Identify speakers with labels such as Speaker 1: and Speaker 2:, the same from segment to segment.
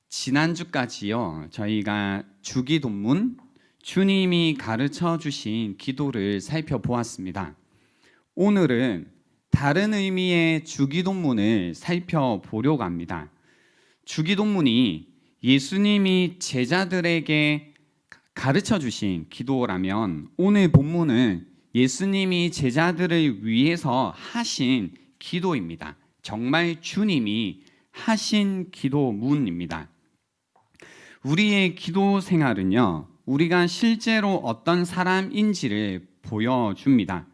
Speaker 1: 지난주까지요, 저희가 주기도문, 주님이 가르쳐 주신 기도를 살펴보았습니다. 오늘은 다른 의미의 주기도문을 살펴보려고 합니다. 주기도문이 예수님이 제자들에게 가르쳐 주신 기도라면, 오늘 본문은 예수님이 제자들을 위해서 하신 기도입니다. 정말 주님이 하신 기도문입니다. 우리의 기도 생활은요, 우리가 실제로 어떤 사람인지를 보여줍니다.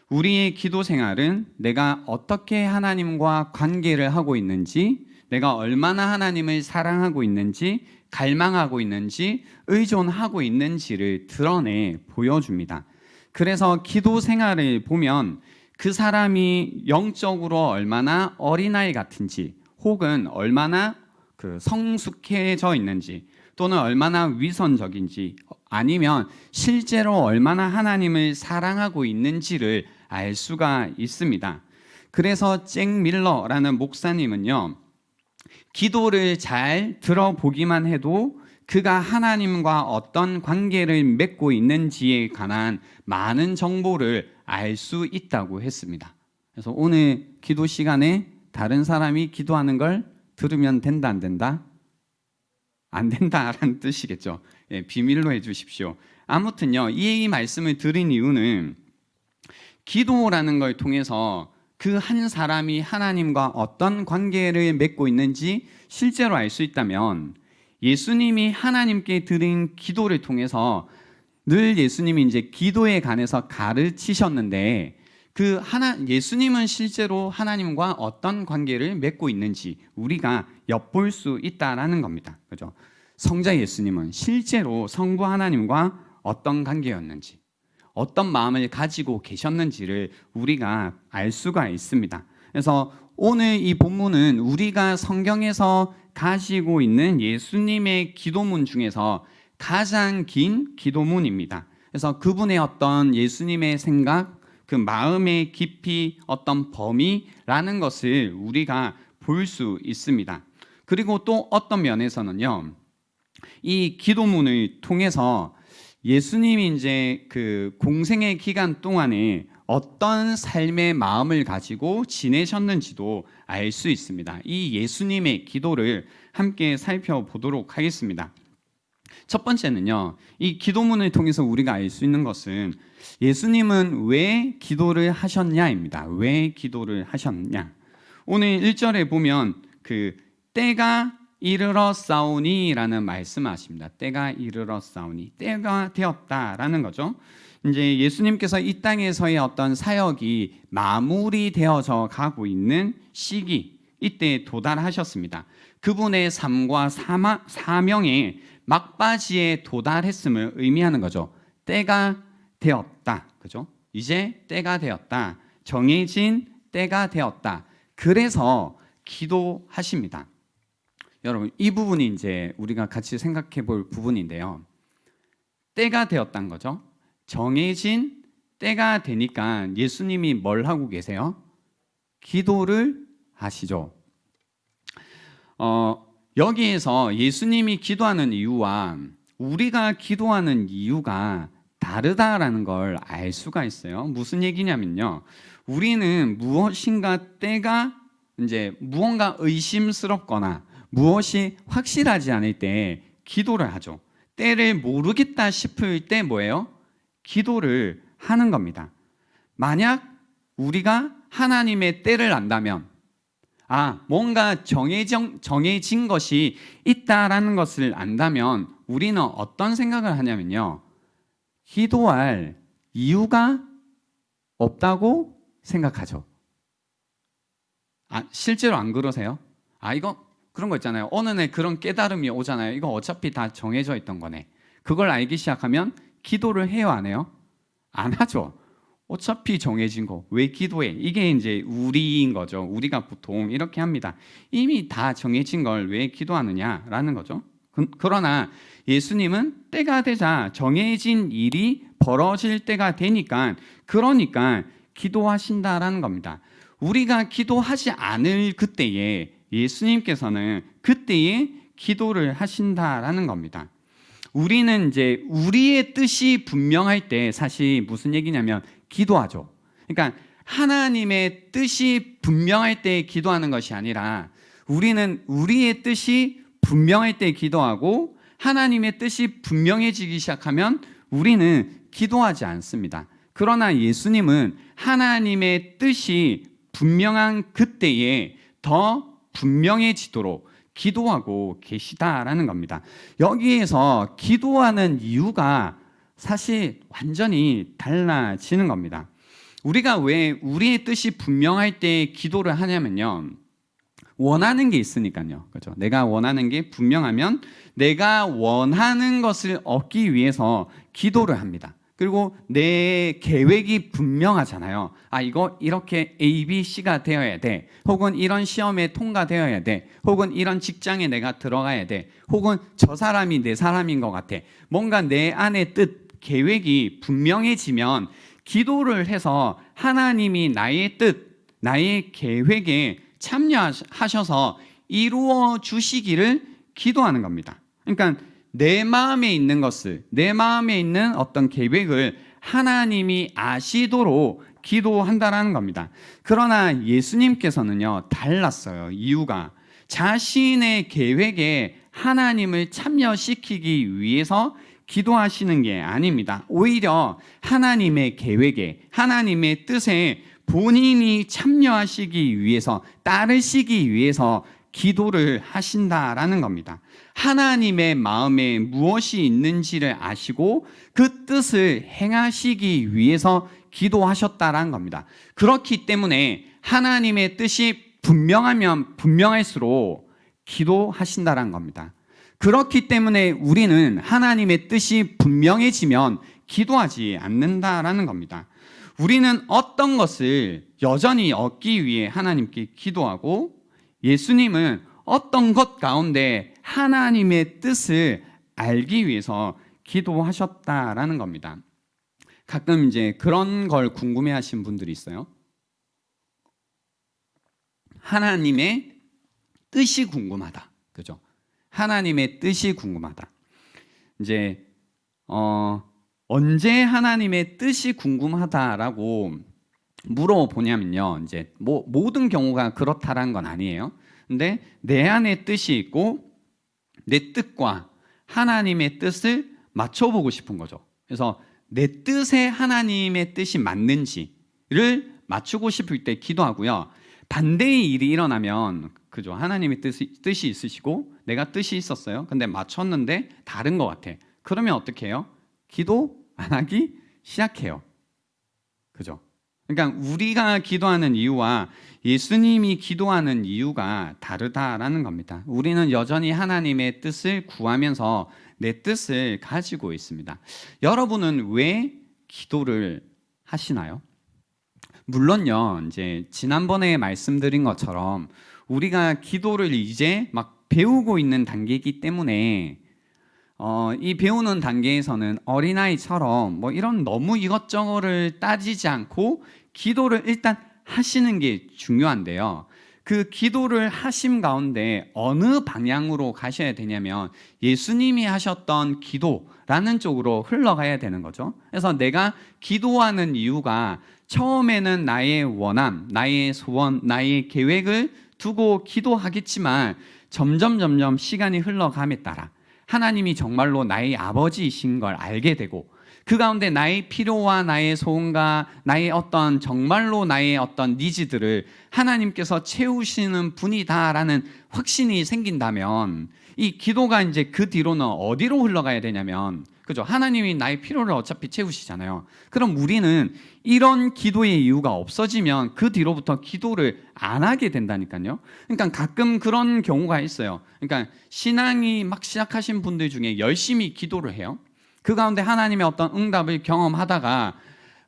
Speaker 1: 우리의 기도 생활은 내가 어떻게 하나님과 관계를 하고 있는지, 내가 얼마나 하나님을 사랑하고 있는지, 갈망하고 있는지, 의존하고 있는지를 드러내 보여줍니다. 그래서 기도 생활을 보면 그 사람이 영적으로 얼마나 어린아이 같은지, 혹은 얼마나 성숙해져 있는지, 또는 얼마나 위선적인지, 아니면 실제로 얼마나 하나님을 사랑하고 있는지를 알 수가 있습니다. 그래서 잭 밀러라는 목사님은요, 기도를 잘 들어보기만 해도 그가 하나님과 어떤 관계를 맺고 있는지에 관한 많은 정보를 알 수 있다고 했습니다. 그래서 오늘 기도 시간에 다른 사람이 기도하는 걸 들으면 된다, 안 된다? 안 된다라는 뜻이겠죠. 비밀로 해주십시오. 아무튼요, 이 말씀을 드린 이유는 기도라는 걸 통해서 그 한 사람이 하나님과 어떤 관계를 맺고 있는지 실제로 알 수 있다면, 예수님이 하나님께 드린 기도를 통해서 늘 예수님이 이제 기도에 관해서 가르치셨는데, 예수님은 실제로 하나님과 어떤 관계를 맺고 있는지 우리가 엿볼 수 있다라는 겁니다. 그죠? 성자 예수님은 실제로 성부 하나님과 어떤 관계였는지, 어떤 마음을 가지고 계셨는지를 우리가 알 수가 있습니다. 그래서 오늘 이 본문은 우리가 성경에서 가지고 있는 예수님의 기도문 중에서 가장 긴 기도문입니다. 그래서 그분의 어떤 예수님의 생각, 그 마음의 깊이, 어떤 범위라는 것을 우리가 볼 수 있습니다. 그리고 또 어떤 면에서는요, 이 기도문을 통해서 예수님이 이제 그 공생의 기간 동안에 어떤 삶의 마음을 가지고 지내셨는지도 알 수 있습니다. 이 예수님의 기도를 함께 살펴보도록 하겠습니다. 첫 번째는요, 이 기도문을 통해서 우리가 알 수 있는 것은 예수님은 왜 기도를 하셨냐입니다. 왜 기도를 하셨냐? 오늘 1절에 보면 때가 이르러 싸우니라는 말씀하십니다. 때가 이르러 싸우니, 때가 되었다라는 거죠. 이제 예수님께서 이 땅에서의 어떤 사역이 마무리되어져 가고 있는 시기, 이때 도달하셨습니다. 그분의 삶과 사명의 막바지에 도달했음을 의미하는 거죠. 때가 되었다. 그죠? 이제 때가 되었다. 정해진 때가 되었다. 그래서 기도하십니다. 여러분, 이 부분이 이제 우리가 같이 생각해 볼 부분인데요. 때가 되었다는 거죠. 정해진 때가 되니까 예수님이 뭘 하고 계세요? 기도를 하시죠. 여기에서 예수님이 기도하는 이유와 우리가 기도하는 이유가 다르다라는 걸 알 수가 있어요. 무슨 얘기냐면요, 우리는 무엇인가 때가 이제 무언가 의심스럽거나 무엇이 확실하지 않을 때 기도를 하죠. 때를 모르겠다 싶을 때 뭐예요? 기도를 하는 겁니다. 만약 우리가 하나님의 때를 안다면, 뭔가 정해진 것이 있다라는 것을 안다면 우리는 어떤 생각을 하냐면요, 기도할 이유가 없다고 생각하죠. 실제로 안 그러세요? 이거 그런 거 있잖아요. 어느 날 그런 깨달음이 오잖아요. 이거 어차피 다 정해져 있던 거네. 그걸 알기 시작하면 기도를 해요, 안 해요? 안 하죠. 어차피 정해진 거 왜 기도해? 이게 이제 우리인 거죠. 우리가 보통 이렇게 합니다. 이미 다 정해진 걸 왜 기도하느냐라는 거죠. 그러나 예수님은 때가 되자 정해진 일이 벌어질 때가 되니까, 그러니까 기도하신다라는 겁니다. 우리가 기도하지 않을 그때에 예수님께서는 그때에 기도를 하신다라는 겁니다. 우리는 이제 우리의 뜻이 분명할 때 사실 무슨 얘기냐면 기도하죠. 그러니까 하나님의 뜻이 분명할 때 기도하는 것이 아니라 우리는 우리의 뜻이 분명할 때 기도하고 하나님의 뜻이 분명해지기 시작하면 우리는 기도하지 않습니다. 그러나 예수님은 하나님의 뜻이 분명한 그때에 더 분명해지도록 기도하고 계시다라는 겁니다. 여기에서 기도하는 이유가 사실 완전히 달라지는 겁니다. 우리가 왜 우리의 뜻이 분명할 때 기도를 하냐면요, 원하는 게 있으니까요. 그렇죠? 내가 원하는 게 분명하면 내가 원하는 것을 얻기 위해서 기도를 합니다. 그리고 내 계획이 분명하잖아요. 아, 이거 이렇게 A, B, C가 되어야 돼. 혹은 이런 시험에 통과되어야 돼. 혹은 이런 직장에 내가 들어가야 돼. 혹은 저 사람이 내 사람인 것 같아. 뭔가 내 안의 뜻, 계획이 분명해지면 기도를 해서 하나님이 나의 뜻, 나의 계획에 참여하셔서 이루어 주시기를 기도하는 겁니다. 그러니까 내 마음에 있는 것을, 내 마음에 있는 어떤 계획을 하나님이 아시도록 기도한다라는 겁니다. 그러나 예수님께서는요, 달랐어요. 이유가 자신의 계획에 하나님을 참여시키기 위해서 기도하시는 게 아닙니다. 오히려 하나님의 계획에, 하나님의 뜻에 본인이 참여하시기 위해서, 따르시기 위해서 기도를 하신다라는 겁니다. 하나님의 마음에 무엇이 있는지를 아시고 그 뜻을 행하시기 위해서 기도하셨다라는 겁니다. 그렇기 때문에 하나님의 뜻이 분명하면 분명할수록 기도하신다라는 겁니다. 그렇기 때문에 우리는 하나님의 뜻이 분명해지면 기도하지 않는다라는 겁니다. 우리는 어떤 것을 여전히 얻기 위해 하나님께 기도하고, 예수님은 어떤 것 가운데 하나님의 뜻을 알기 위해서 기도하셨다라는 겁니다. 가끔 이제 그런 걸 궁금해 하신 분들이 있어요. 하나님의 뜻이 궁금하다. 그죠? 하나님의 뜻이 궁금하다. 이제 언제 하나님의 뜻이 궁금하다라고 물어보냐면요, 이제 모든 경우가 그렇다라는 건 아니에요. 근데 내 안에 뜻이 있고 내 뜻과 하나님의 뜻을 맞춰보고 싶은 거죠. 그래서 내 뜻에 하나님의 뜻이 맞는지를 맞추고 싶을 때 기도하고요. 반대의 일이 일어나면, 그죠? 하나님의 뜻이 있으시고 내가 뜻이 있었어요. 근데 맞췄는데 다른 것 같아. 그러면 어떻게 해요? 기도 안 하기 시작해요. 그죠? 그러니까 우리가 기도하는 이유와 예수님이 기도하는 이유가 다르다라는 겁니다. 우리는 여전히 하나님의 뜻을 구하면서 내 뜻을 가지고 있습니다. 여러분은 왜 기도를 하시나요? 물론요, 이제 지난번에 말씀드린 것처럼 우리가 기도를 이제 막 배우고 있는 단계이기 때문에 이 배우는 단계에서는 어린아이처럼 뭐 이런 너무 이것저것을 따지지 않고 기도를 일단 하시는 게 중요한데요. 그 기도를 하심 가운데 어느 방향으로 가셔야 되냐면 예수님이 하셨던 기도라는 쪽으로 흘러가야 되는 거죠. 그래서 내가 기도하는 이유가 처음에는 나의 원함, 나의 소원, 나의 계획을 두고 기도하겠지만 점점 시간이 흘러감에 따라 하나님이 정말로 나의 아버지이신 걸 알게 되고 그 가운데 나의 필요와 나의 소원과 나의 어떤 정말로 나의 어떤 니즈들을 하나님께서 채우시는 분이다라는 확신이 생긴다면 이 기도가 이제 그 뒤로는 어디로 흘러가야 되냐면, 그죠? 하나님이 나의 필요를 어차피 채우시잖아요. 그럼 우리는 이런 기도의 이유가 없어지면 그 뒤로부터 기도를 안 하게 된다니까요. 그러니까 가끔 그런 경우가 있어요. 그러니까 신앙이 막 시작하신 분들 중에 열심히 기도를 해요. 그 가운데 하나님의 어떤 응답을 경험하다가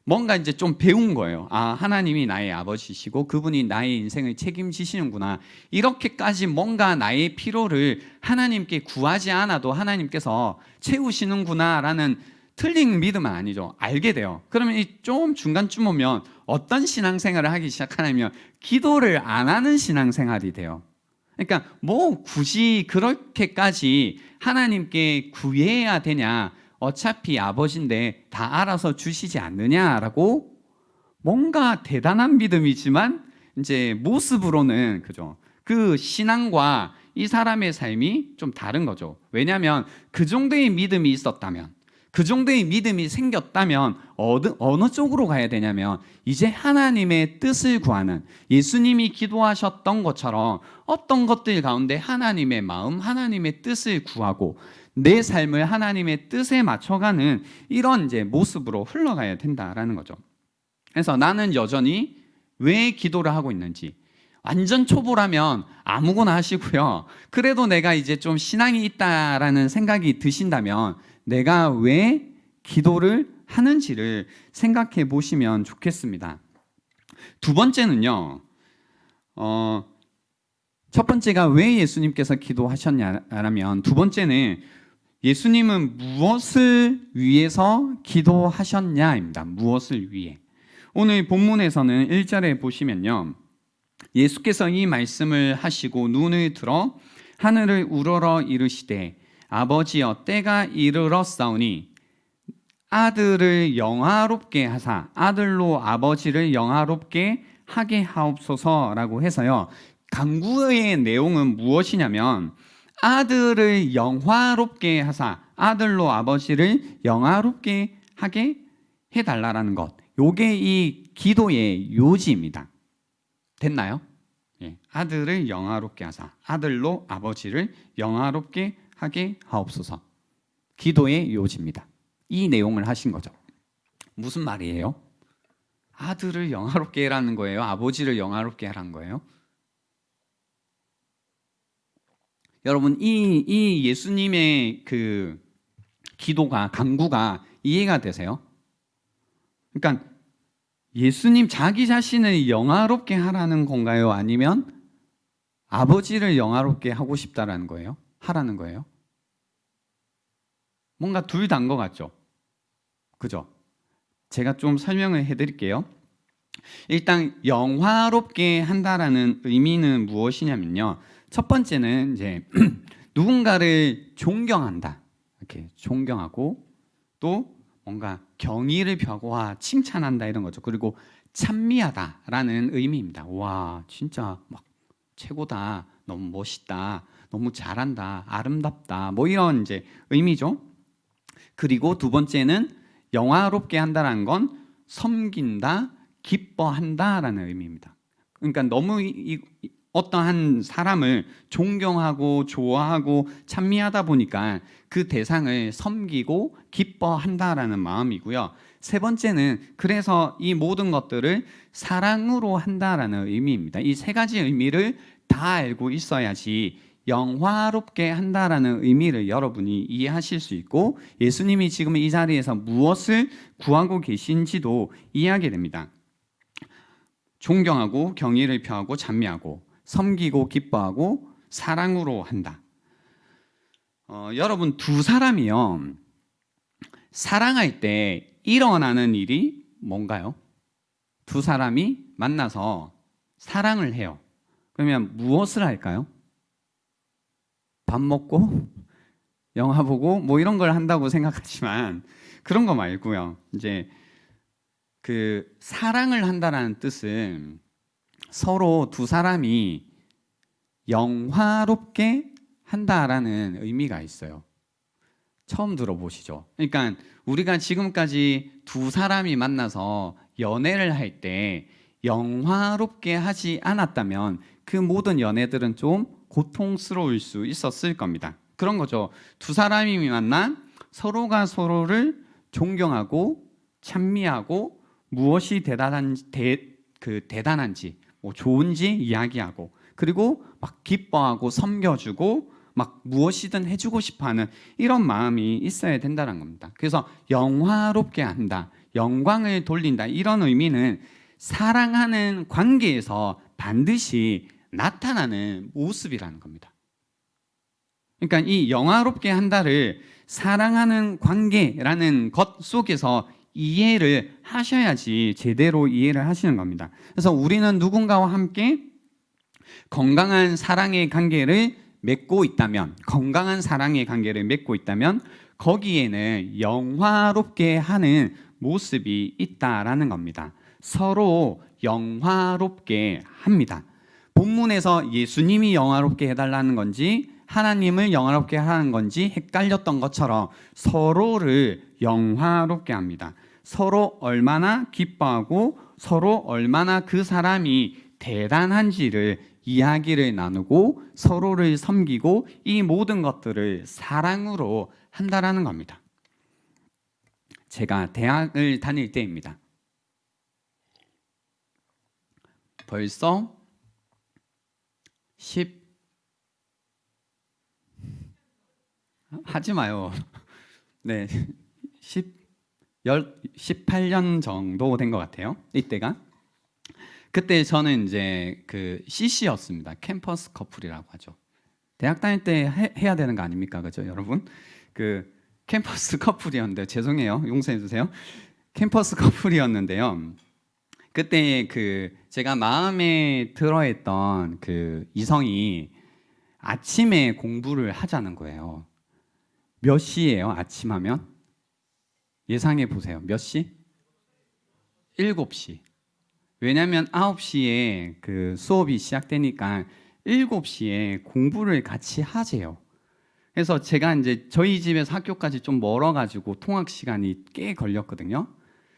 Speaker 1: 뭔가 이제 좀 배운 거예요. 아, 하나님이 나의 아버지시고 그분이 나의 인생을 책임지시는구나. 이렇게까지 뭔가 나의 필요를 하나님께 구하지 않아도 하나님께서 채우시는구나라는 틀린 믿음은 아니죠. 알게 돼요. 그러면 좀 중간쯤 오면 어떤 신앙생활을 하기 시작하냐면 기도를 안 하는 신앙생활이 돼요. 그러니까 뭐 굳이 그렇게까지 하나님께 구해야 되냐? 어차피 아버지인데 다 알아서 주시지 않느냐라고 뭔가 대단한 믿음이지만 이제 모습으로는 그죠? 그 신앙과 이 사람의 삶이 좀 다른 거죠. 왜냐하면 그 정도의 믿음이 있었다면, 그 정도의 믿음이 생겼다면 어느 쪽으로 가야 되냐면 이제 하나님의 뜻을 구하는, 예수님이 기도하셨던 것처럼 어떤 것들 가운데 하나님의 마음, 하나님의 뜻을 구하고 내 삶을 하나님의 뜻에 맞춰가는 이런 이제 모습으로 흘러가야 된다라는 거죠. 그래서 나는 여전히 왜 기도를 하고 있는지, 완전 초보라면 아무거나 하시고요. 그래도 내가 이제 좀 신앙이 있다라는 생각이 드신다면 내가 왜 기도를 하는지를 생각해 보시면 좋겠습니다. 두 번째는요, 첫 번째가 왜 예수님께서 기도하셨냐라면, 두 번째는 예수님은 무엇을 위해서 기도하셨냐입니다. 무엇을 위해. 오늘 본문에서는 1절에 보시면요, 예수께서 이 말씀을 하시고 눈을 들어 하늘을 우러러 이르시되 아버지여 때가 이르렀사오니 아들을 영화롭게 하사 아들로 아버지를 영화롭게 하게 하옵소서라고 해서요, 간구의 내용은 무엇이냐면 아들을 영화롭게 하사 아들로 아버지를 영화롭게 하게 해달라는 것, 요게 이 기도의 요지입니다. 됐나요? 예, 아들을 영화롭게 하사 아들로 아버지를 영화롭게 하게 하옵소서. 기도의 요지입니다. 이 내용을 하신 거죠. 무슨 말이에요? 아들을 영화롭게 해라는 거예요? 아버지를 영화롭게 하라는 거예요? 여러분, 이 예수님의 그 기도가, 간구가 이해가 되세요? 그러니까 예수님 자기 자신을 영화롭게 하라는 건가요? 아니면 아버지를 영화롭게 하고 싶다라는 거예요? 하라는 거예요? 뭔가 둘 다인 것 같죠? 그죠? 제가 좀 설명을 해드릴게요. 일단 영화롭게 한다라는 의미는 무엇이냐면요, 첫 번째는 이제 누군가를 존경한다, 이렇게 존경하고 또 뭔가 경의를 표하고 칭찬한다 이런 거죠. 그리고 찬미하다라는 의미입니다. 와, 진짜 막 최고다, 너무 멋있다, 너무 잘한다, 아름답다, 뭐 이런 이제 의미죠. 그리고 두 번째는 영화롭게 한다라는 건 섬긴다, 기뻐한다라는 의미입니다. 그러니까 너무 어떠한 사람을 존경하고 좋아하고 찬미하다 보니까 그 대상을 섬기고 기뻐한다라는 마음이고요. 세 번째는 그래서 이 모든 것들을 사랑으로 한다라는 의미입니다. 이 세 가지 의미를 다 알고 있어야지 영화롭게 한다라는 의미를 여러분이 이해하실 수 있고 예수님이 지금 이 자리에서 무엇을 구하고 계신지도 이해하게 됩니다. 존경하고 경의를 표하고 찬미하고 섬기고 기뻐하고 사랑으로 한다. 여러분, 두 사람이요, 사랑할 때 일어나는 일이 뭔가요? 두 사람이 만나서 사랑을 해요. 그러면 무엇을 할까요? 밥 먹고 영화 보고 뭐 이런 걸 한다고 생각하지만 그런 거 말고요. 이제 그 사랑을 한다라는 뜻은 서로 두 사람이 영화롭게 한다라는 의미가 있어요. 처음 들어보시죠? 그러니까 우리가 지금까지 두 사람이 만나서 연애를 할 때 영화롭게 하지 않았다면 그 모든 연애들은 좀 고통스러울 수 있었을 겁니다. 그런 거죠. 두 사람이 만나 서로가 서로를 존경하고 찬미하고 무엇이 대단한지 뭐 좋은지 이야기하고 그리고 막 기뻐하고 섬겨주고 막 무엇이든 해주고 싶어하는 이런 마음이 있어야 된다는 겁니다. 그래서 영화롭게 한다, 영광을 돌린다, 이런 의미는 사랑하는 관계에서 반드시 나타나는 모습이라는 겁니다. 그러니까 이 영화롭게 한다를 사랑하는 관계라는 것 속에서 이해를 하셔야지 제대로 이해를 하시는 겁니다. 그래서 우리는 누군가와 함께 건강한 사랑의 관계를 맺고 있다면, 건강한 사랑의 관계를 맺고 있다면 거기에는 영화롭게 하는 모습이 있다라는 겁니다. 서로 영화롭게 합니다. 본문에서 예수님이 영화롭게 해달라는 건지 하나님을 영화롭게 하는 건지 헷갈렸던 것처럼 서로를 영화롭게 합니다. 서로 얼마나 기뻐하고 서로 얼마나 그 사람이 대단한지를 이야기를 나누고 서로를 섬기고 이 모든 것들을 사랑으로 한다라는 겁니다. 제가 대학을 다닐 때입니다. 벌써 하지 마요. 네, 18년 정도 된 것 같아요. 이때가. 그때 저는 이제 그 CC였습니다. 캠퍼스 커플이라고 하죠. 대학 다닐 때 해야 되는 거 아닙니까, 그죠, 여러분? 그 캠퍼스 커플이었는데 죄송해요, 용서해 주세요. 캠퍼스 커플이었는데요. 그때 그 제가 마음에 들어했던 그 이성이 아침에 공부를 하자는 거예요. 몇 시예요? 아침 하면? 예상해 보세요. 몇 시? 7시. 왜냐면 9시에 그 수업이 시작되니까 7시에 공부를 같이 하재요. 그래서 제가 이제 저희 집에서 학교까지 좀 멀어가지고 통학 시간이 꽤 걸렸거든요.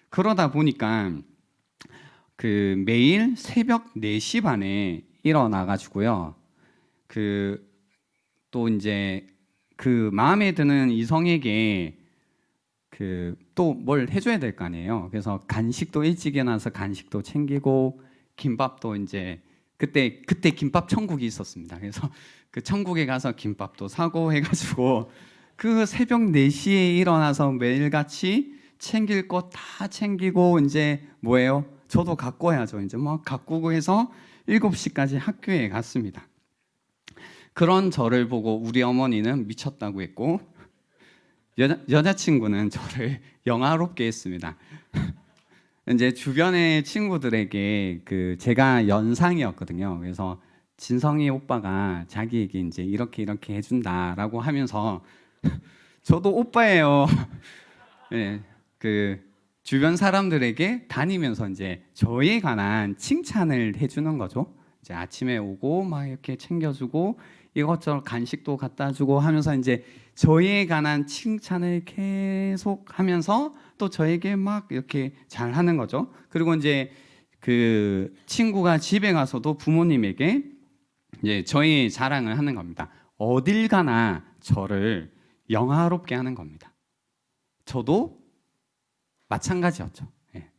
Speaker 1: 그러다 보니까 그 매일 새벽 4시 반에 일어나가지고요. 그 또 이제 그 마음에 드는 이성에게 그 또 뭘 해줘야 될 거 아니에요. 그래서 간식도 일찍 일어나서 간식도 챙기고 김밥도 이제 그때 김밥 천국이 있었습니다. 그래서 그 천국에 가서 김밥도 사고 해가지고 그 새벽 4시에 일어나서 매일같이 챙길 거 다 챙기고 이제 뭐예요? 저도 갖고 해야죠. 이제 막 가꾸고 해서 7시까지 학교에 갔습니다. 그런 저를 보고 우리 어머니는 미쳤다고 했고 여자친구는 저를 영화롭게 했습니다. 이제 주변의 친구들에게 그 제가 연상이었거든요. 그래서 진성이 오빠가 자기에게 이제 이렇게 해준다라고 하면서 저도 오빠예요. 네, 그 주변 사람들에게 다니면서 이제 저에 관한 칭찬을 해주는 거죠. 이제 아침에 오고 막 이렇게 챙겨주고 이것저것 간식도 갖다 주고 하면서 이제 저에 관한 칭찬을 계속 하면서 또 저에게 막 이렇게 잘 하는 거죠. 그리고 이제 그 친구가 집에 가서도 부모님에게 이제 저의 자랑을 하는 겁니다. 어딜 가나 저를 영화롭게 하는 겁니다. 저도 마찬가지였죠.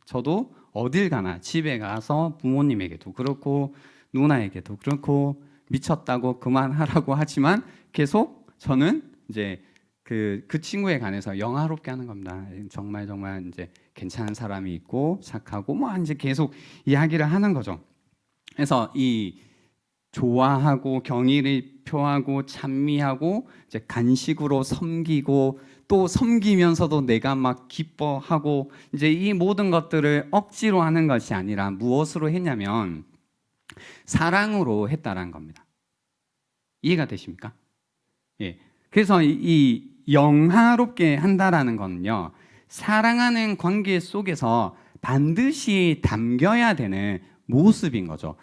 Speaker 1: 저도 어딜 가나 집에 가서 부모님에게도 그렇고 누나에게도 그렇고 미쳤다고 그만하라고 하지만 계속 저는 이제 그 친구에 관해서 영화롭게 하는 겁니다. 정말 이제 괜찮은 사람이 있고 착하고 뭐 이제 계속 이야기를 하는 거죠. 그래서 이 좋아하고 경의를 표하고 찬미하고 이제 간식으로 섬기고 또 섬기면서도 내가 막 기뻐하고 이제 이 모든 것들을 억지로 하는 것이 아니라 무엇으로 했냐면 사랑으로 했다라는 겁니다. 이해가 되십니까? 예. 그래서 이 영화롭게 한다라는 거는요, 사랑하는 관계 속에서 반드시 담겨야 되는 모습인 거죠.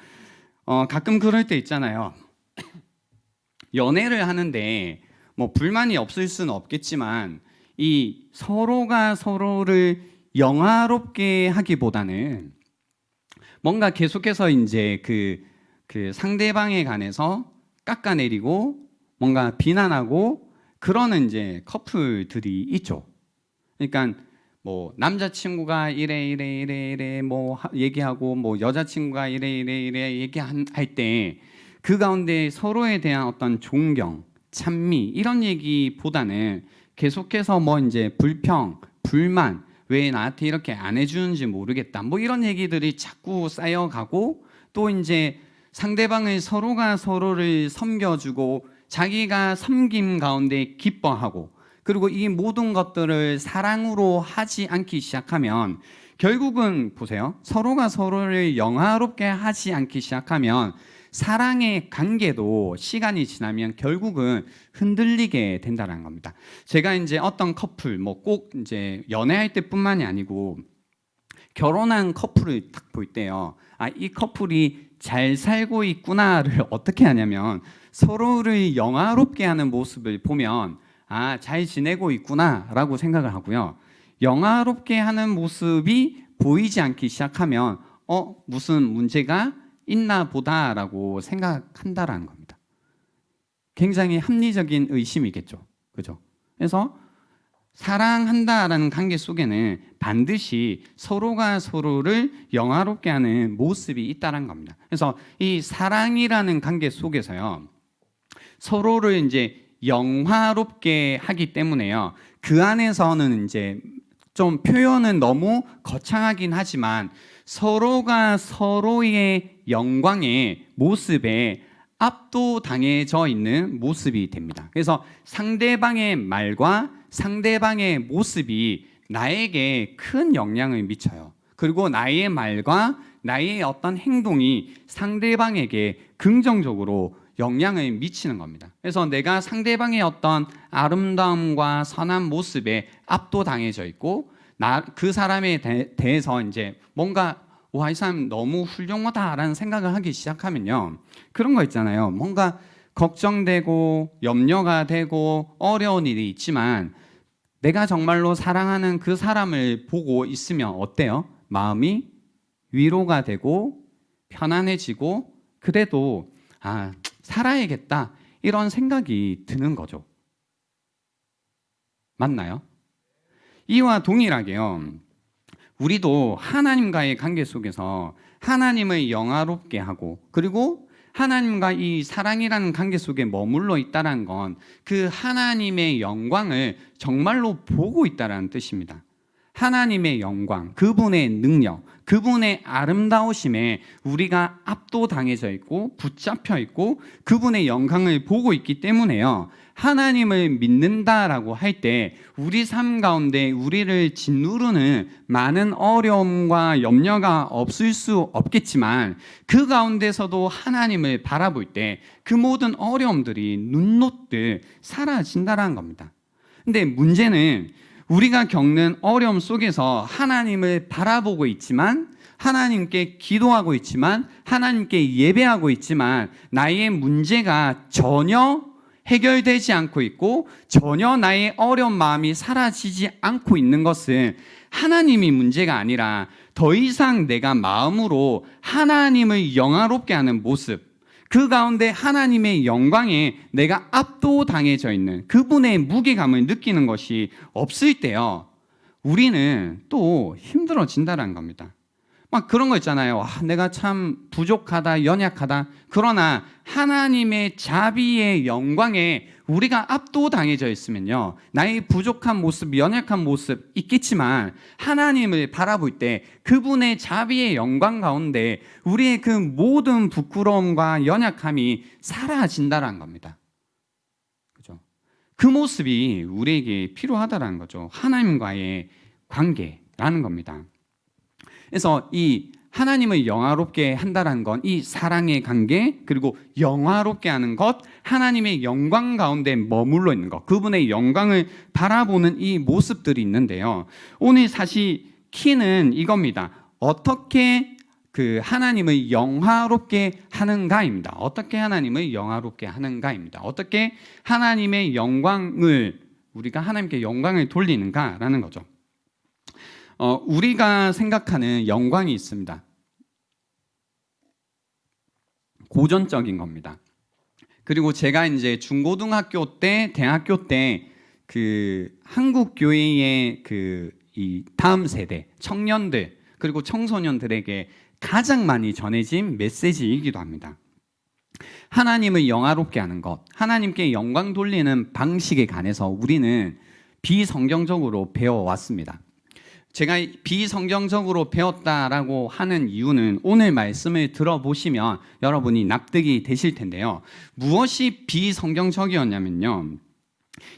Speaker 1: 가끔 그럴 때 있잖아요. 연애를 하는데 뭐 불만이 없을 수는 없겠지만 이 서로가 서로를 영화롭게 하기보다는 뭔가 계속해서 이제 그 상대방에 관해서 깎아내리고 뭔가 비난하고 그러는 이제 커플들이 있죠. 그러니까 뭐 남자친구가 이래 뭐 얘기하고 뭐 여자친구가 이래 얘기할 때 그 가운데 서로에 대한 어떤 존경, 찬미 이런 얘기보다는 계속해서 뭐 이제 불평, 불만, 왜 나한테 이렇게 안 해주는지 모르겠다 뭐 이런 얘기들이 자꾸 쌓여가고 또 이제 상대방을 서로가 서로를 섬겨주고 자기가 섬김 가운데 기뻐하고 그리고 이 모든 것들을 사랑으로 하지 않기 시작하면 결국은 보세요. 서로가 서로를 영화롭게 하지 않기 시작하면 사랑의 관계도 시간이 지나면 결국은 흔들리게 된다는 겁니다. 제가 이제 어떤 커플, 뭐 꼭 이제 연애할 때뿐만이 아니고 결혼한 커플을 딱 볼 때요. 아, 이 커플이 잘 살고 있구나를 어떻게 하냐면 서로를 영화롭게 하는 모습을 보면 아, 잘 지내고 있구나라고 생각을 하고요. 영화롭게 하는 모습이 보이지 않기 시작하면 무슨 문제가 있나 보다라고 생각한다라는 겁니다. 굉장히 합리적인 의심이겠죠. 그죠? 그래서 사랑한다라는 관계 속에는 반드시 서로가 서로를 영화롭게 하는 모습이 있다는 겁니다. 그래서 이 사랑이라는 관계 속에서요, 서로를 이제 영화롭게 하기 때문에요, 그 안에서는 이제 좀 표현은 너무 거창하긴 하지만 서로가 서로의 영광의 모습에 압도당해져 있는 모습이 됩니다. 그래서 상대방의 말과 상대방의 모습이 나에게 큰 영향을 미쳐요. 그리고 나의 말과 나의 어떤 행동이 상대방에게 긍정적으로 영향을 미치는 겁니다. 그래서 내가 상대방의 어떤 아름다움과 선한 모습에 압도당해져 있고 그 사람에 대해서 이제 뭔가 와, 이 사람 너무 훌륭하다라는 생각을 하기 시작하면요, 그런 거 있잖아요. 뭔가 걱정되고 염려가 되고 어려운 일이 있지만 내가 정말로 사랑하는 그 사람을 보고 있으면 어때요? 마음이 위로가 되고 편안해지고 그래도 아, 살아야겠다 이런 생각이 드는 거죠. 맞나요? 이와 동일하게요, 우리도 하나님과의 관계 속에서 하나님을 영화롭게 하고 그리고 하나님과 이 사랑이라는 관계 속에 머물러 있다는 건 그 하나님의 영광을 정말로 보고 있다는 뜻입니다. 하나님의 영광, 그분의 능력, 그분의 아름다우심에 우리가 압도당해져 있고 붙잡혀 있고 그분의 영광을 보고 있기 때문에요, 하나님을 믿는다라고 할 때 우리 삶 가운데 우리를 짓누르는 많은 어려움과 염려가 없을 수 없겠지만 그 가운데서도 하나님을 바라볼 때 그 모든 어려움들이 눈놓듯 사라진다는 겁니다. 근데 문제는 우리가 겪는 어려움 속에서 하나님을 바라보고 있지만 하나님께 기도하고 있지만 하나님께 예배하고 있지만 나의 문제가 전혀 해결되지 않고 있고 전혀 나의 어려운 마음이 사라지지 않고 있는 것은 하나님이 문제가 아니라 더 이상 내가 마음으로 하나님을 영화롭게 하는 모습, 그 가운데 하나님의 영광에 내가 압도당해져 있는 그분의 무게감을 느끼는 것이 없을 때요, 우리는 또 힘들어진다는 겁니다. 막 그런 거 있잖아요. 와, 내가 참 부족하다, 연약하다. 그러나 하나님의 자비의 영광에 우리가 압도당해져 있으면요, 나의 부족한 모습, 연약한 모습 있겠지만 하나님을 바라볼 때 그분의 자비의 영광 가운데 우리의 그 모든 부끄러움과 연약함이 사라진다는 겁니다. 그죠? 그 모습이 우리에게 필요하다는 거죠. 하나님과의 관계라는 겁니다. 그래서 이 하나님을 영화롭게 한다는 건 이 사랑의 관계, 그리고 영화롭게 하는 것, 하나님의 영광 가운데 머물러 있는 것, 그분의 영광을 바라보는 이 모습들이 있는데요, 오늘 사실 키는 이겁니다. 어떻게 그 하나님을 영화롭게 하는가입니다. 어떻게 하나님을 영화롭게 하는가입니다. 어떻게 하나님의 영광을 우리가 하나님께 영광을 돌리는가라는 거죠. 우리가 생각하는 영광이 있습니다. 고전적인 겁니다. 그리고 제가 이제 중고등학교 때, 대학교 때 그 한국 교회의 그 이 다음 세대 청년들 그리고 청소년들에게 가장 많이 전해진 메시지이기도 합니다. 하나님을 영화롭게 하는 것, 하나님께 영광 돌리는 방식에 관해서 우리는 비성경적으로 배워왔습니다. 제가 비성경적으로 배웠다라고 하는 이유는 오늘 말씀을 들어보시면 여러분이 납득이 되실 텐데요, 무엇이 비성경적이었냐면요,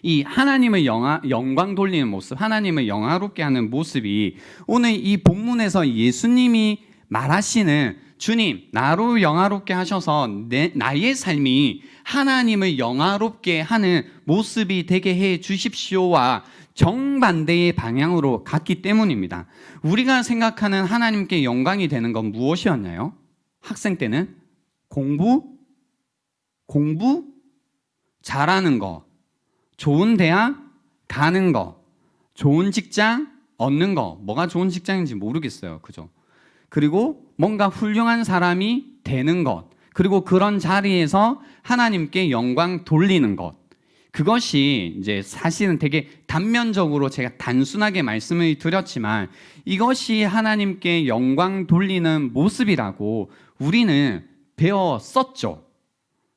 Speaker 1: 이 하나님을 영광 돌리는 모습, 하나님을 영화롭게 하는 모습이 오늘 이 본문에서 예수님이 말하시는 주님, 나로 영화롭게 하셔서 나의 삶이 하나님을 영화롭게 하는 모습이 되게 해 주십시오와 정반대의 방향으로 갔기 때문입니다. 우리가 생각하는 하나님께 영광이 되는 건 무엇이었나요? 학생 때는 공부, 잘하는 거, 좋은 대학 가는 거, 좋은 직장 얻는 거. 뭐가 좋은 직장인지 모르겠어요. 그죠? 그리고 뭔가 훌륭한 사람이 되는 것, 그리고 그런 자리에서 하나님께 영광 돌리는 것. 그것이 이제 사실은 되게 단면적으로 제가 단순하게 말씀을 드렸지만 이것이 하나님께 영광 돌리는 모습이라고 우리는 배웠었죠.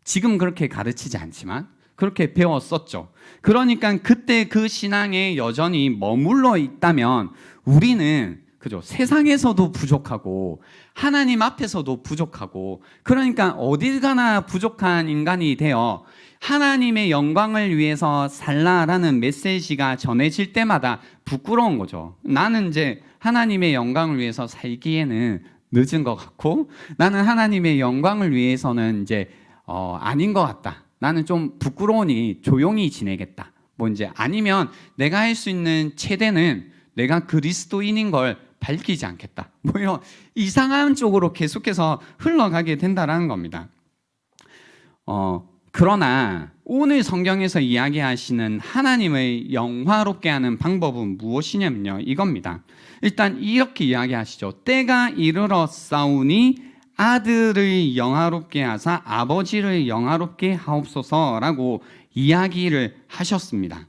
Speaker 1: 지금 그렇게 가르치지 않지만 그렇게 배웠었죠. 그러니까 그때 그 신앙에 여전히 머물러 있다면 우리는 그죠? 세상에서도 부족하고 하나님 앞에서도 부족하고 그러니까 어딜 가나 부족한 인간이 되어 하나님의 영광을 위해서 살라라는 메시지가 전해질 때마다 부끄러운 거죠. 나는 이제 하나님의 영광을 위해서 살기에는 늦은 것 같고 나는 하나님의 영광을 위해서는 이제 아닌 것 같다. 나는 좀 부끄러우니 조용히 지내겠다. 뭐 이제 아니면 내가 할 수 있는 최대는 내가 그리스도인인 걸 밝히지 않겠다. 뭐 이런 이상한 쪽으로 계속해서 흘러가게 된다라는 겁니다. 그러나 오늘 성경에서 이야기하시는 하나님을 영화롭게 하는 방법은 무엇이냐면요. 이겁니다. 일단 이렇게 이야기하시죠. 때가 이르러 싸우니 아들을 영화롭게 하사 아버지를 영화롭게 하옵소서라고 이야기를 하셨습니다.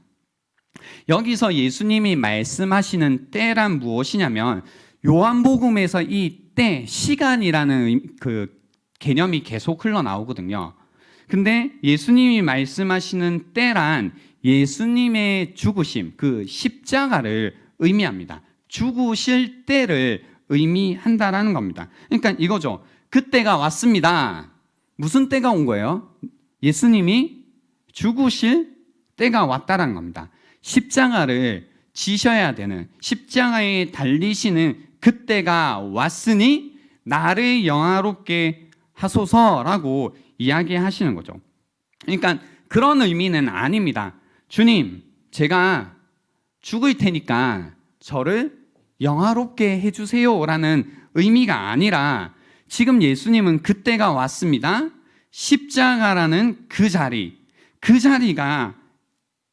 Speaker 1: 여기서 예수님이 말씀하시는 때란 무엇이냐면 요한복음에서 이 때, 시간이라는 그 개념이 계속 흘러나오거든요. 근데 예수님이 말씀하시는 때란 예수님의 죽으심, 그 십자가를 의미합니다. 죽으실 때를 의미한다라는 겁니다. 그러니까 이거죠. 그때가 왔습니다. 무슨 때가 온 거예요? 예수님이 죽으실 때가 왔다라는 겁니다. 십자가를 지셔야 되는, 십자가에 달리시는 그때가 왔으니 나를 영화롭게 하소서라고 이야기하시는 거죠. 그러니까 그런 의미는 아닙니다. 주님, 제가 죽을 테니까 저를 영화롭게 해주세요라는 의미가 아니라 지금 예수님은 그때가 왔습니다. 십자가라는 그 자리가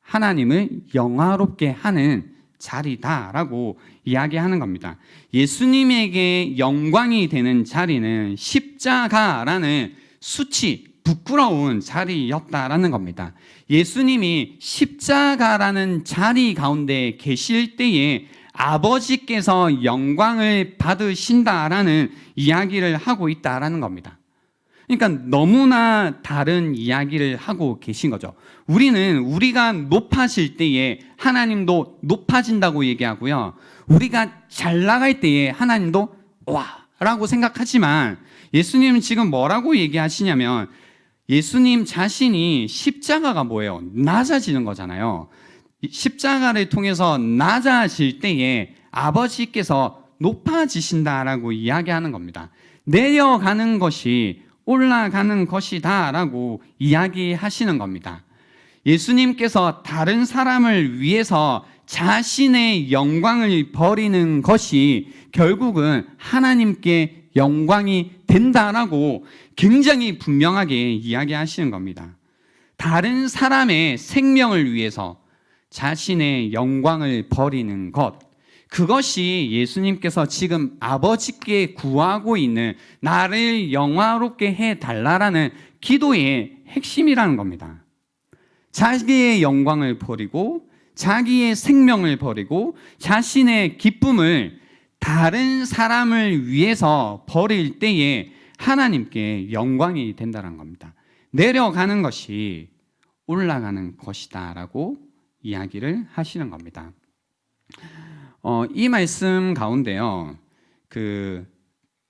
Speaker 1: 하나님을 영화롭게 하는 자리다라고 이야기하는 겁니다. 예수님에게 영광이 되는 자리는 십자가라는 수치, 부끄러운 자리였다라는 겁니다. 예수님이 십자가라는 자리 가운데 계실 때에 아버지께서 영광을 받으신다라는 이야기를 하고 있다라는 겁니다. 그러니까 너무나 다른 이야기를 하고 계신 거죠. 우리가 높아질 때에 하나님도 높아진다고 얘기하고요. 우리가 잘 나갈 때에 하나님도 와 라고 생각하지만 예수님은 지금 뭐라고 얘기하시냐면 예수님 자신이 십자가가 뭐예요? 낮아지는 거잖아요. 십자가를 통해서 낮아질 때에 아버지께서 높아지신다라고 이야기하는 겁니다. 내려가는 것이 올라가는 것이다 라고 이야기하시는 겁니다. 예수님께서 다른 사람을 위해서 자신의 영광을 버리는 것이 결국은 하나님께 영광이 된다라고 굉장히 분명하게 이야기하시는 겁니다. 다른 사람의 생명을 위해서 자신의 영광을 버리는 것, 그것이 예수님께서 지금 아버지께 구하고 있는 나를 영화롭게 해달라라는 기도의 핵심이라는 겁니다. 자기의 영광을 버리고 자기의 생명을 버리고 자신의 기쁨을 다른 사람을 위해서 버릴 때에 하나님께 영광이 된다는 겁니다. 내려가는 것이 올라가는 것이다라고 이야기를 하시는 겁니다. 이 말씀 가운데요,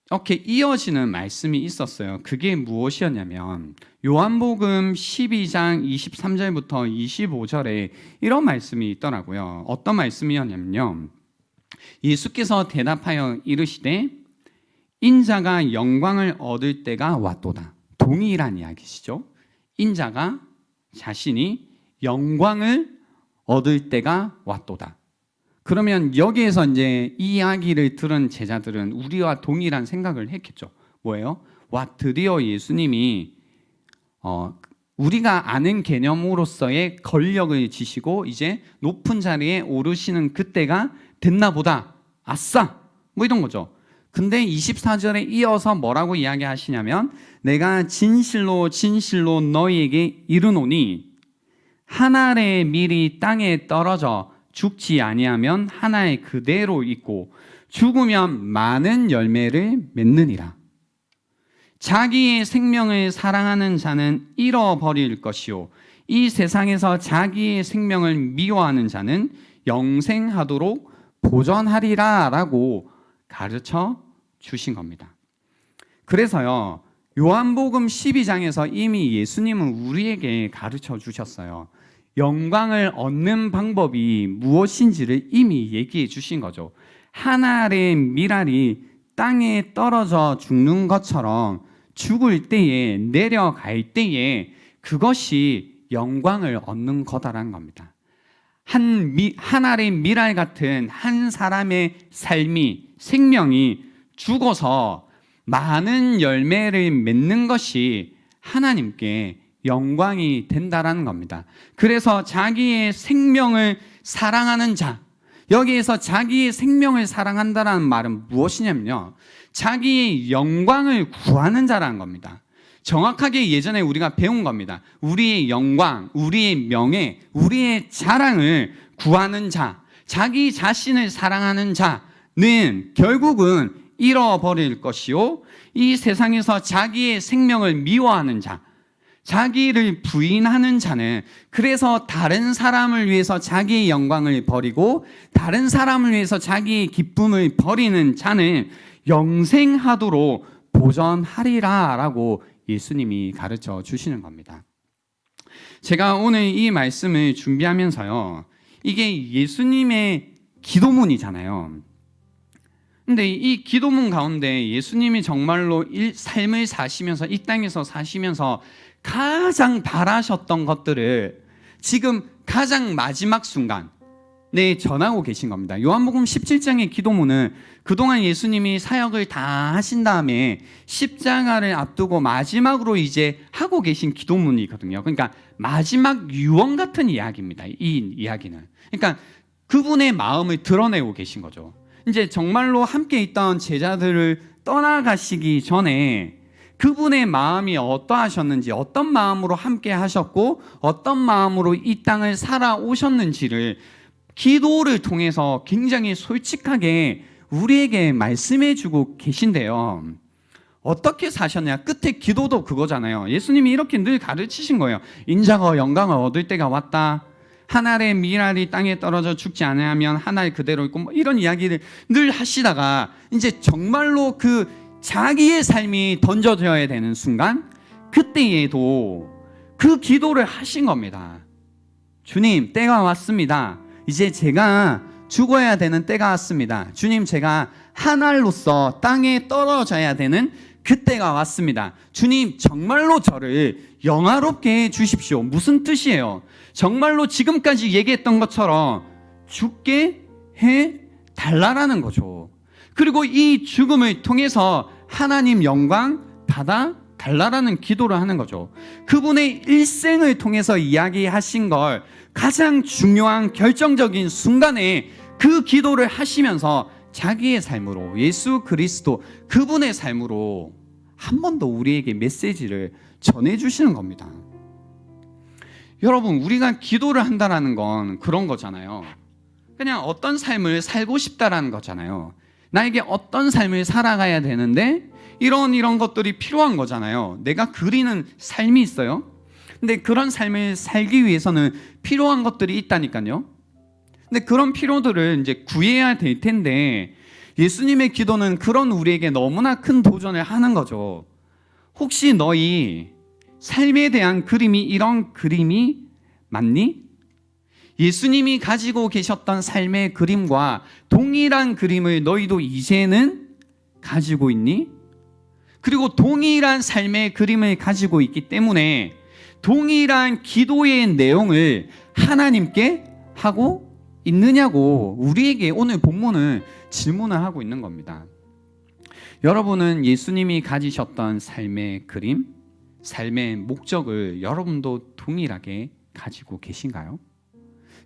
Speaker 1: 이렇게 이어지는 말씀이 있었어요. 그게 무엇이었냐면 요한복음 12장 23절부터 25절에 이런 말씀이 있더라고요. 어떤 말씀이었냐면요, 예수께서 대답하여 이르시되 인자가 영광을 얻을 때가 왔도다. 동일한 이야기시죠. 인자가 자신이 영광을 얻을 때가 왔도다. 그러면 여기에서 이제 이 이야기를 들은 제자들은 우리와 동일한 생각을 했겠죠. 뭐예요? 와, 드디어 예수님이 우리가 아는 개념으로서의 권력을 지시고 이제 높은 자리에 오르시는 그때가 됐나 보다. 아싸! 뭐 이런 거죠. 근데 24절에 이어서 뭐라고 이야기하시냐면 내가 진실로 진실로 너희에게 이르노니 한 알의 밀이 땅에 떨어져 죽지 아니하면 한 알 그대로 있고 죽으면 많은 열매를 맺느니라. 자기의 생명을 사랑하는 자는 잃어버릴 것이요 이 세상에서 자기의 생명을 미워하는 자는 영생하도록 보전하리라 라고 가르쳐 주신 겁니다. 그래서요, 요한복음 12장에서 이미 예수님은 우리에게 가르쳐 주셨어요. 영광을 얻는 방법이 무엇인지를 이미 얘기해 주신 거죠. 한 알의 밀알이 땅에 떨어져 죽는 것처럼 죽을 때에, 내려갈 때에 그것이 영광을 얻는 거다라는 겁니다. 한 알의 밀알 같은 한 사람의 삶이, 생명이 죽어서 많은 열매를 맺는 것이 하나님께 영광이 된다라는 겁니다. 그래서 자기의 생명을 사랑하는 자, 여기에서 자기의 생명을 사랑한다는 말은 무엇이냐면요, 자기의 영광을 구하는 자라는 겁니다. 정확하게 예전에 우리가 배운 겁니다. 우리의 영광, 우리의 명예, 우리의 자랑을 구하는 자, 자기 자신을 사랑하는 자는 결국은 잃어버릴 것이요 이 세상에서 자기의 생명을 미워하는 자, 자기를 부인하는 자는, 그래서 다른 사람을 위해서 자기의 영광을 버리고 다른 사람을 위해서 자기의 기쁨을 버리는 자는 영생하도록 보전하리라 라고 예수님이 가르쳐 주시는 겁니다. 제가 오늘 이 말씀을 준비하면서요, 이게 예수님의 기도문이잖아요. 근데 이 기도문 가운데 예수님이 정말로 삶을 사시면서, 이 땅에서 사시면서 가장 바라셨던 것들을 지금 가장 마지막 순간에 전하고 계신 겁니다. 요한복음 17장의 기도문은 그동안 예수님이 사역을 다 하신 다음에 십자가를 앞두고 마지막으로 이제 하고 계신 기도문이거든요. 그러니까 마지막 유언 같은 이야기입니다. 이 이야기는. 그러니까 그분의 마음을 드러내고 계신 거죠. 이제 정말로 함께 있던 제자들을 떠나가시기 전에 그분의 마음이 어떠하셨는지, 어떤 마음으로 함께 하셨고 어떤 마음으로 이 땅을 살아오셨는지를 기도를 통해서 굉장히 솔직하게 우리에게 말씀해 주고 계신데요, 어떻게 사셨냐? 끝에 기도도 그거잖아요. 예수님이 이렇게 늘 가르치신 거예요. 인자가 영광을 얻을 때가 왔다. 한 알의 밀알이 땅에 떨어져 죽지 않으면 한 알 그대로 있고, 뭐 이런 이야기를 늘 하시다가 이제 정말로 그 자기의 삶이 던져져야 되는 순간, 그때에도 그 기도를 하신 겁니다. 주님, 때가 왔습니다. 이제 제가 죽어야 되는 때가 왔습니다. 주님, 제가 한 알로서 땅에 떨어져야 되는 그때가 왔습니다. 주님, 정말로 저를 영화롭게 해 주십시오. 무슨 뜻이에요? 정말로 지금까지 얘기했던 것처럼 죽게 해 달라라는 거죠. 그리고 이 죽음을 통해서 하나님 영광 받아 달라라는 기도를 하는 거죠. 그분의 일생을 통해서 이야기하신 걸 가장 중요한 결정적인 순간에 그 기도를 하시면서 자기의 삶으로, 예수 그리스도 그분의 삶으로 한 번 더 우리에게 메시지를 전해주시는 겁니다. 여러분, 우리가 기도를 한다는 건 그런 거잖아요. 그냥 어떤 삶을 살고 싶다라는 거잖아요. 나에게 어떤 삶을 살아가야 되는데 이런 것들이 필요한 거잖아요. 내가 그리는 삶이 있어요. 근데 그런 삶을 살기 위해서는 필요한 것들이 있다니까요. 근데 그런 필요들을 이제 구해야 될 텐데 예수님의 기도는 그런 우리에게 너무나 큰 도전을 하는 거죠. 혹시 너희 삶에 대한 그림이 이런 그림이 맞니? 예수님이 가지고 계셨던 삶의 그림과 동일한 그림을 너희도 이제는 가지고 있니? 그리고 동일한 삶의 그림을 가지고 있기 때문에 동일한 기도의 내용을 하나님께 하고 있느냐고 우리에게 오늘 본문은 질문을 하고 있는 겁니다. 여러분은 예수님이 가지셨던 삶의 그림, 삶의 목적을 여러분도 동일하게 가지고 계신가요?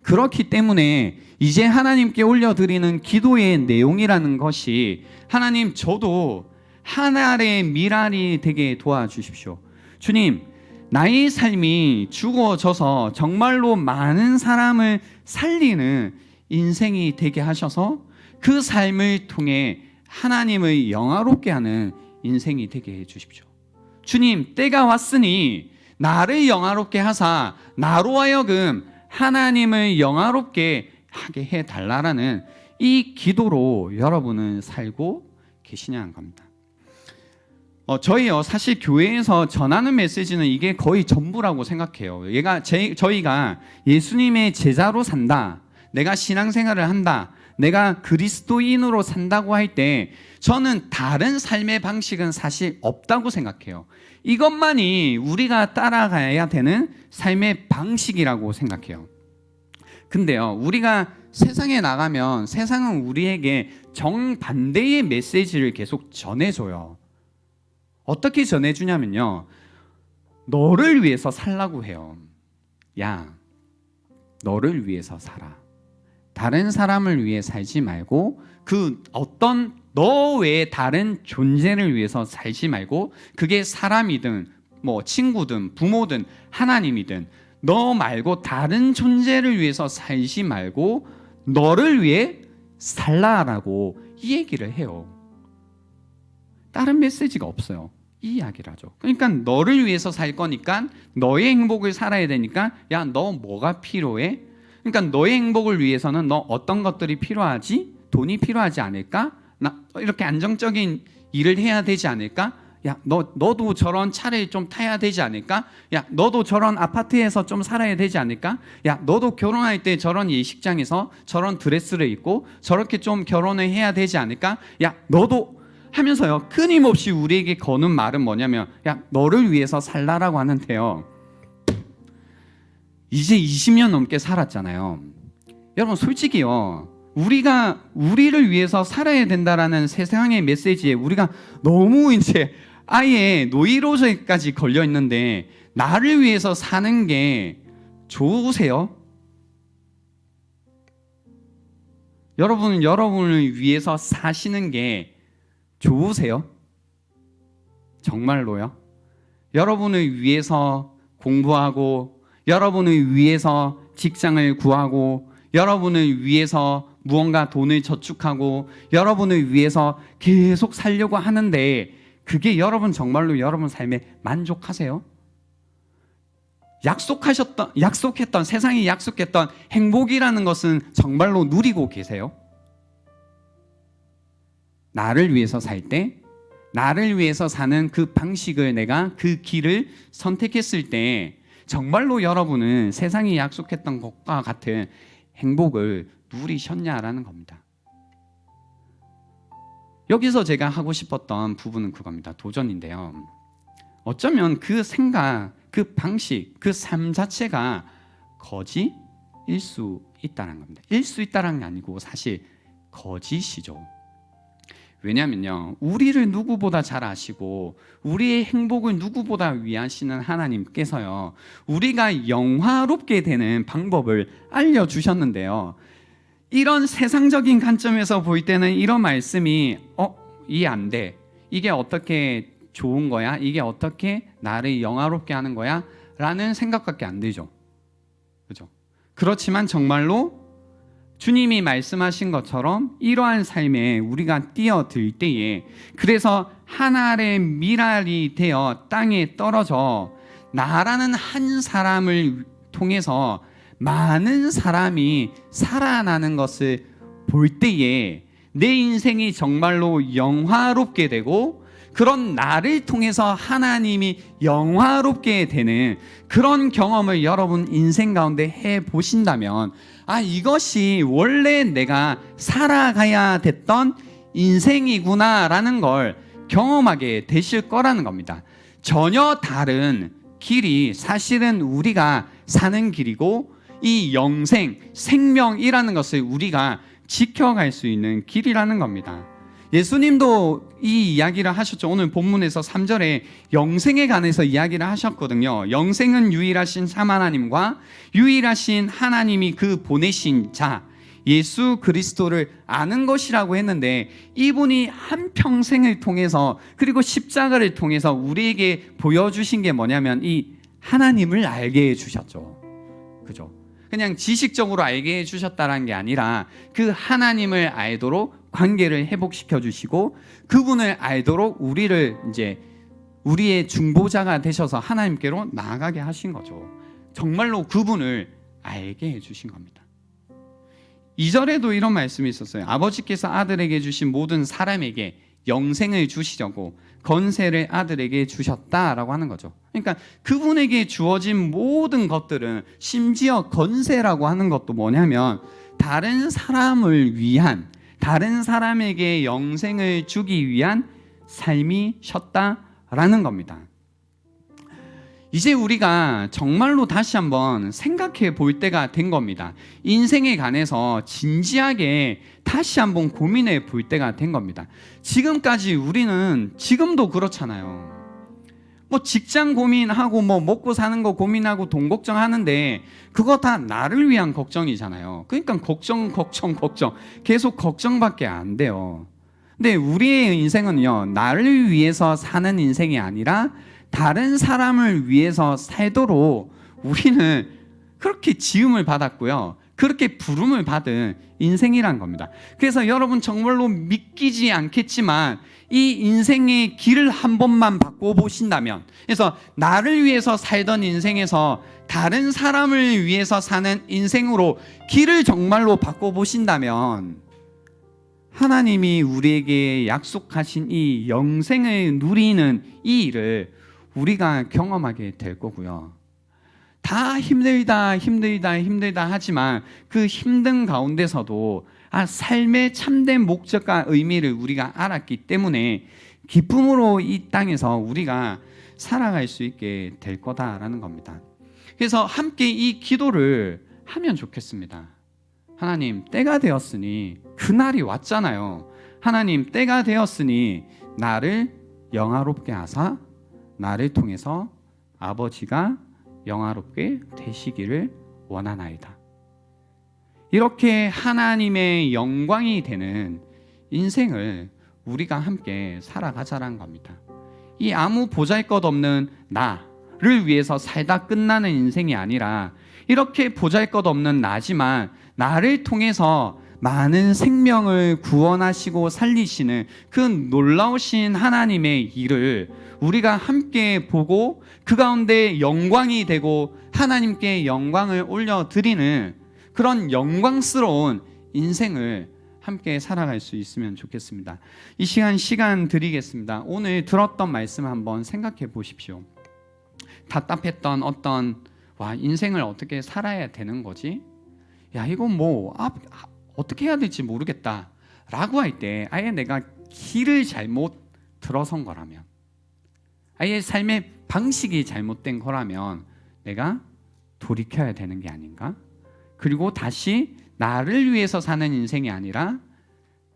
Speaker 1: 그렇기 때문에 이제 하나님께 올려드리는 기도의 내용이라는 것이 하나님, 저도 하나의 미랄이 되게 도와주십시오. 주님, 나의 삶이 죽어져서 정말로 많은 사람을 살리는 인생이 되게 하셔서 그 삶을 통해 하나님을 영화롭게 하는 인생이 되게 해주십시오. 주님, 때가 왔으니 나를 영화롭게 하사 나로 하여금 하나님을 영화롭게 하게 해달라라는 이 기도로 여러분은 살고 계시냐는 겁니다. 저희요, 사실 교회에서 전하는 메시지는 이게 거의 전부라고 생각해요. 저희가 예수님의 제자로 산다, 내가 신앙생활을 한다, 내가 그리스도인으로 산다고 할 때 저는 다른 삶의 방식은 사실 없다고 생각해요. 이것만이 우리가 따라가야 되는 삶의 방식이라고 생각해요. 근데요, 우리가 세상에 나가면 세상은 우리에게 정반대의 메시지를 계속 전해줘요. 어떻게 전해주냐면요, 너를 위해서 살라고 해요. 야, 너를 위해서 살아. 다른 사람을 위해 살지 말고 그 어떤 너 외에 다른 존재를 위해서 살지 말고, 그게 사람이든 뭐 친구든 부모든 하나님이든 너 말고 다른 존재를 위해서 살지 말고 너를 위해 살라라고 이 얘기를 해요. 다른 메시지가 없어요. 이 이야기를 하죠. 그러니까 너를 위해서 살 거니까 너의 행복을 살아야 되니까, 야, 너 뭐가 필요해? 그러니까 너의 행복을 위해서는 너 어떤 것들이 필요하지? 돈이 필요하지 않을까? 나 이렇게 안정적인 일을 해야 되지 않을까? 야, 너도 저런 차를 좀 타야 되지 않을까? 야, 너도 저런 아파트에서 좀 살아야 되지 않을까? 야, 너도 결혼할 때 저런 예식장에서 저런 드레스를 입고 저렇게 좀 결혼을 해야 되지 않을까? 야, 너도 하면서요, 끊임없이 우리에게 거는 말은 뭐냐면, 야, 너를 위해서 살라라고 하는데요, 이제 20년 넘게 살았잖아요. 여러분, 솔직히요, 우리가 우리를 위해서 살아야 된다라는 세상의 메시지에 우리가 너무 이제 아예 노이로제까지 걸려 있는데, 나를 위해서 사는 게 좋으세요? 여러분은 여러분을 위해서 사시는 게 좋으세요? 정말로요? 여러분을 위해서 공부하고, 여러분을 위해서 직장을 구하고, 여러분을 위해서 무언가 돈을 저축하고, 여러분을 위해서 계속 살려고 하는데, 그게 여러분 정말로 여러분 삶에 만족하세요? 약속했던 세상이 약속했던 행복이라는 것은 정말로 누리고 계세요? 나를 위해서 살 때, 나를 위해서 사는 그 방식을, 내가 그 길을 선택했을 때 정말로 여러분은 세상이 약속했던 것과 같은 행복을 누리셨냐라는 겁니다. 여기서 제가 하고 싶었던 부분은 그겁니다. 도전인데요, 어쩌면 그 생각, 그 방식, 그 삶 자체가 거짓일 수 있다는 겁니다. 일 수 있다는 게 아니고 사실 거짓이죠. 왜냐면요, 우리를 누구보다 잘 아시고 우리의 행복을 누구보다 위하시는 하나님께서요, 우리가 영화롭게 되는 방법을 알려주셨는데요, 이런 세상적인 관점에서 볼 때는 이런 말씀이 이해 안 돼. 이게 어떻게 좋은 거야? 이게 어떻게 나를 영화롭게 하는 거야? 라는 생각밖에 안 들죠. 그죠? 그렇지만 정말로 주님이 말씀하신 것처럼 이러한 삶에 우리가 뛰어들 때에, 그래서 하나의 미랄이 되어 땅에 떨어져 나라는 한 사람을 통해서 많은 사람이 살아나는 것을 볼 때에 내 인생이 정말로 영화롭게 되고, 그런 나를 통해서 하나님이 영화롭게 되는 그런 경험을 여러분 인생 가운데 해 보신다면, 이것이 원래 내가 살아가야 됐던 인생이구나 라는 걸 경험하게 되실 거라는 겁니다. 전혀 다른 길이 사실은 우리가 사는 길이고, 이 영생, 생명이라는 것을 우리가 지켜갈 수 있는 길이라는 겁니다. 예수님도 이 이야기를 하셨죠. 오늘 본문에서 3절에 영생에 관해서 이야기를 하셨거든요. 영생은 유일하신 참 하나님과 유일하신 하나님이 그 보내신 자 예수 그리스도를 아는 것이라고 했는데, 이분이 한평생을 통해서, 그리고 십자가를 통해서 우리에게 보여주신 게 뭐냐면 이 하나님을 알게 해주셨죠. 그죠? 그냥 지식적으로 알게 해주셨다는 게 아니라 그 하나님을 알도록 관계를 회복시켜 주시고, 그분을 알도록 우리를 이제 우리의 중보자가 되셔서 하나님께로 나아가게 하신 거죠. 정말로 그분을 알게 해주신 겁니다. 2절에도 이런 말씀이 있었어요. 아버지께서 아들에게 주신 모든 사람에게 영생을 주시려고 건세를 아들에게 주셨다라고 하는 거죠. 그러니까 그분에게 주어진 모든 것들은, 심지어 건세라고 하는 것도 뭐냐면 다른 사람을 위한, 다른 사람에게 영생을 주기 위한 삶이셨다라는 겁니다. 이제 우리가 정말로 다시 한번 생각해 볼 때가 된 겁니다. 인생에 관해서 진지하게 다시 한번 고민해 볼 때가 된 겁니다. 지금까지 우리는, 지금도 그렇잖아요. 뭐 직장 고민하고 뭐 먹고 사는 거 고민하고 돈 걱정하는데 그거 다 나를 위한 걱정이잖아요. 그러니까 걱정 계속 걱정밖에 안 돼요. 근데 우리의 인생은요, 나를 위해서 사는 인생이 아니라 다른 사람을 위해서 살도록 우리는 그렇게 지음을 받았고요, 그렇게 부름을 받은 인생이란 겁니다. 그래서 여러분 정말로 믿기지 않겠지만 이 인생의 길을 한 번만 바꿔보신다면, 그래서 나를 위해서 살던 인생에서 다른 사람을 위해서 사는 인생으로 길을 정말로 바꿔보신다면, 하나님이 우리에게 약속하신 이 영생을 누리는 이 일을 우리가 경험하게 될 거고요. 다 힘들다 하지만 그 힘든 가운데서도 삶의 참된 목적과 의미를 우리가 알았기 때문에 기쁨으로 이 땅에서 우리가 살아갈 수 있게 될 거다라는 겁니다. 그래서 함께 이 기도를 하면 좋겠습니다. 하나님, 때가 되었으니, 그날이 왔잖아요. 하나님, 때가 되었으니 나를 영화롭게 하사 나를 통해서 아버지가 영화롭게 되시기를 원하나이다. 이렇게 하나님의 영광이 되는 인생을 우리가 함께 살아가자라는 겁니다. 이 아무 보잘것없는 나를 위해서 살다 끝나는 인생이 아니라, 이렇게 보잘것없는 나지만 나를 통해서 많은 생명을 구원하시고 살리시는 그 놀라우신 하나님의 일을 우리가 함께 보고 그 가운데 영광이 되고 하나님께 영광을 올려드리는 그런 영광스러운 인생을 함께 살아갈 수 있으면 좋겠습니다. 이 시간 드리겠습니다. 오늘 들었던 말씀을 한번 생각해 보십시오. 답답했던 어떤 인생을 어떻게 살아야 되는 거지? 이건 뭐 어떻게 해야 될지 모르겠다 라고 할 때, 아예 내가 길을 잘못 들어선 거라면, 아예 삶의 방식이 잘못된 거라면 내가 돌이켜야 되는 게 아닌가? 그리고 다시 나를 위해서 사는 인생이 아니라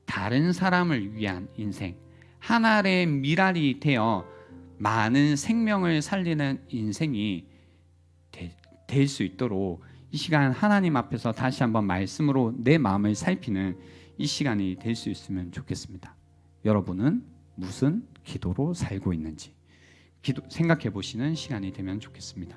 Speaker 1: 다른 사람을 위한 인생, 하나의 미랄이 되어 많은 생명을 살리는 인생이 될 수 있도록 이 시간 하나님 앞에서 다시 한번 말씀으로 내 마음을 살피는 이 시간이 될 수 있으면 좋겠습니다. 여러분은 무슨 기도로 살고 있는지 생각해 보시는 시간이 되면 좋겠습니다.